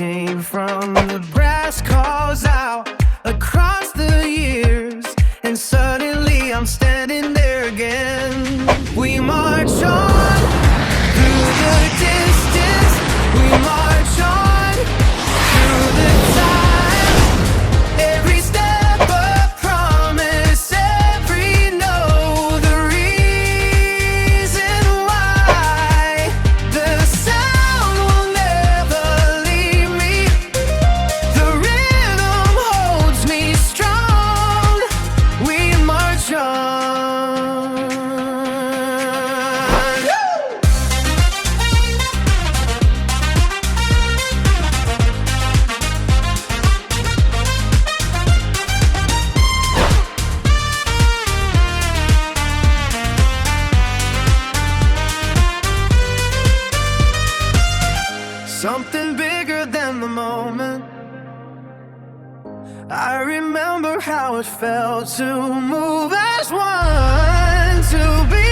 came from. The brass calls out across the years, and suddenly I'm standing there again. We march on through the distance, we march on through the time. Every step a promise, every no, the reason why. The sound will never leave me, the rhythm holds me strong. We march on. Something bigger than the moment. I remember how it felt to move as one, to be